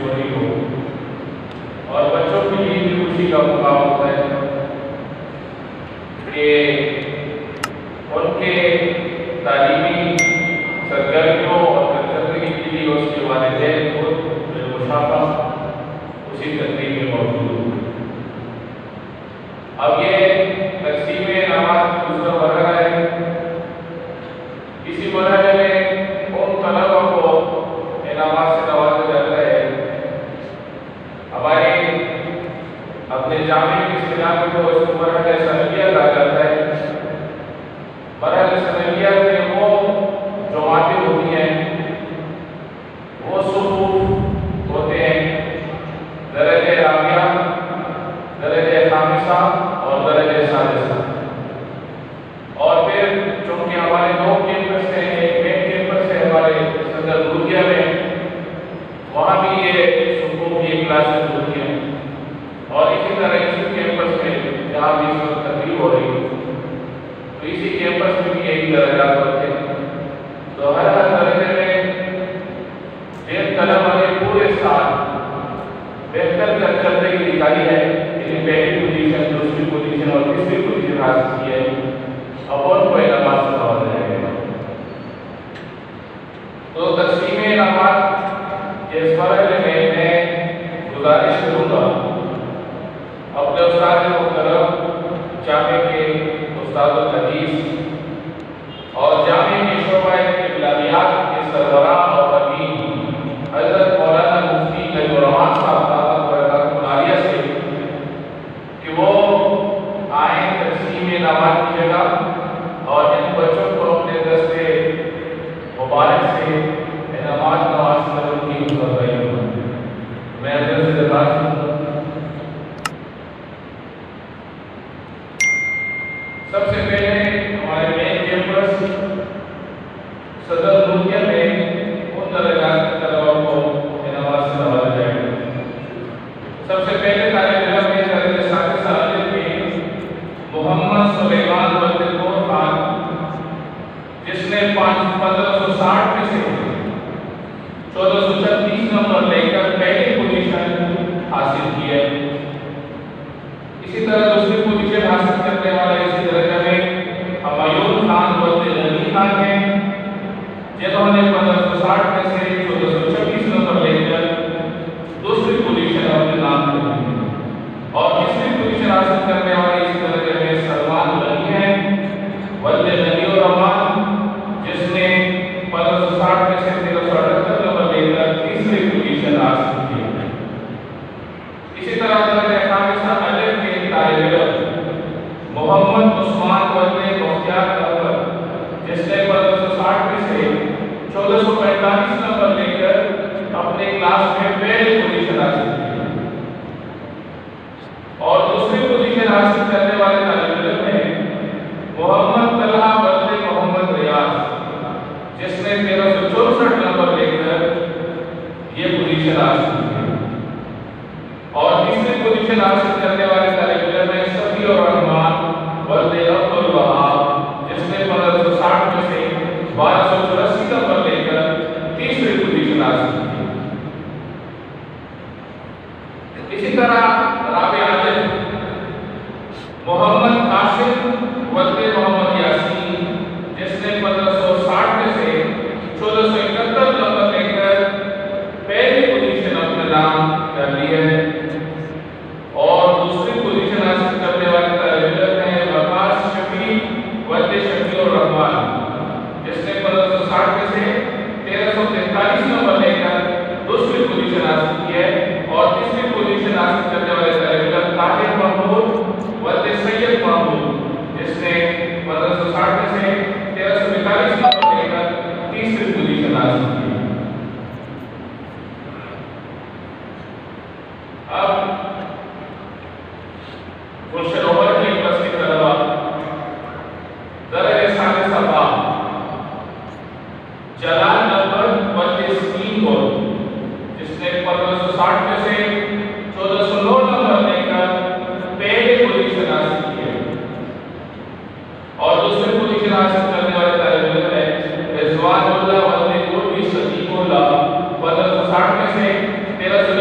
ہو رہی ہو، اور بچوں کے لیے بھی خوشی کا موقع ہوتا ہے کہ ان کے تعلیمی سرگرمیوں اور کارکردگی کے لیے اس کے والدین خود بالمشافہ اسی تقریب میں موجود ہوں۔ اب یہ تقسیم انعامات دوسرا مرحلہ ہے۔ اسی مرحلے میں ان طلباء کو انعامات سے نوازا جاتا ہے۔ ہمارے اپنے جامع کی اصطلاح میں تو اس کو مرحلہ ثانویہ کہا جاتا ہے۔ مرحلہ ثانویہ میں وہ جماعتیں ہوتی ہیں، وہ صفوف ہوتے ہیں، درجہ رابعہ، درجہ خامسہ اور درجہ سادسہ۔ اور پھر چونکہ ہمارے دو کیمپس سے ایک مین کیمپس ہے ہمارے صدر دودھیا میں، وہاں بھی یہ صفوف کی کلاسز ہوتی ہیں، اور اسی طرح اسی کیمپس میں جہاں بھی اس وقت تقریب ہو رہی ہے تو اسی کیمپس میں بھی یہی درجات ہوتے ہیں۔ تو ہر درجے میں جن طلباء نے پورے سال بہتر کارکردگی دکھائی ہے، یعنی پہلی پوزیشن، دوسری پوزیشن اور تیسری پوزیشن حاصل کی ہے، اب ان کو انعامات سے نوازا جائے گا۔ تو تقسیم انعامات کے اس مرحلے میں میں گزارش کروں گا اپنے استاد محترم جامع کے استاد الحدیث اور جامع کے شعبہ ابلاغیات کے سربراہ اور امین حضرت مولانا مفتی علی الرحمان صاحب عالیہ سے کہ وہ آئیں تقسیم انعامات کی جگہ اور ان بچوں کو اپنے دستے مبارک سے انعامات نواز کرنے کی گزارش کروں۔ میں حضرت سے درخواست کروں گا سب سے پہلے ہمارے مین کیمپس صدر دودھیا میں ان درجات کے طلباء کو انعامات سے نوازا جائے گا۔ سب سے پہلے طالب علم ہے درجہ سادسہ الف میں محمد سلیمان بندگور خان، جس نے 1560 میں سے 1436 نمبر لے کر پہلی پوزیشن حاصل کی ہے۔ اسی طرح دوسری پوزیشن حاصل کرنے والا اسی درجہ میں ہمایون خان بلد غنی خان ہیں، جنہوں نے 1560 میں سے 1426 نمبر لے کر دوسری پوزیشن اپنے نام کر لی۔ اور تیسری پوزیشن حاصل کرنے والے اس درجے میں سلمان غنی ہیں، بلد غنی الرحمان، جس نے 1560 میں سے 1378 نمبر لے کر تیسری پوزیشن حاصل کی۔ اسی طرح درجہ خامسہ الف کے طالب علم محمد عثمان بلد مختار احمد، جس نے 1560 میں سے 1445 نمبر لے کر اپنے کلاس میں پہلی پوزیشن حاصل کی۔ اور دوسری پوزیشن حاصل کرنے والے طالب علم ہیں محمد طلحہ بلد محمد ریاض، جس نے 1364 نمبر لے کر یہ پوزیشن حاصل کی۔ اور تیسری پوزیشن حاصل کرنے والے طالب علم ہیں صفی الرحمان بلد عبد الوہاب، جس نے 1560 میں سے 1284 نمبر لے کر تیسری پوزیشن حاصل کی۔ اسی طرح رابع الف محمد قاسم بلد محمد یاسین، جس نے 1560 میں سے 1471 نمبر لے کر پہلی پوزیشن اپنے نام کر لی ہے۔ اور دوسری پوزیشن حاصل کرنے والے طالب علم ہیں وقاص شفیع بلد شفیع الرحمان، جس نے 1560 میں سے 1343 نمبر لے کر دوسری پوزیشن حاصل کی ہے۔ اور تیسری پوزیشن حاصل کرنے والے طالب علم طاہر محمود بلد سید محمود، جس نے 1560 میں سے 1342 نمبر لے کر تیسری پوزیشن حاصل کی۔ اب گلشن عمر کیمپس کے طلباء درجہ ثالثہ با جلال نمبر بلد اسکین گول، جس نے 1560 میں سے 1409 نمبر لے کر پہلی پوزیشن حاصل کی ہے۔ اور دوسری پوزیشن حاصل کرنے والے طالب علم ہیں رضوان اللہ بلد قربی صدیق اللہ، 1560 میں سے 1399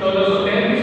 1433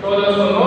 1409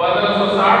1560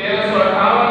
1358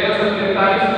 1343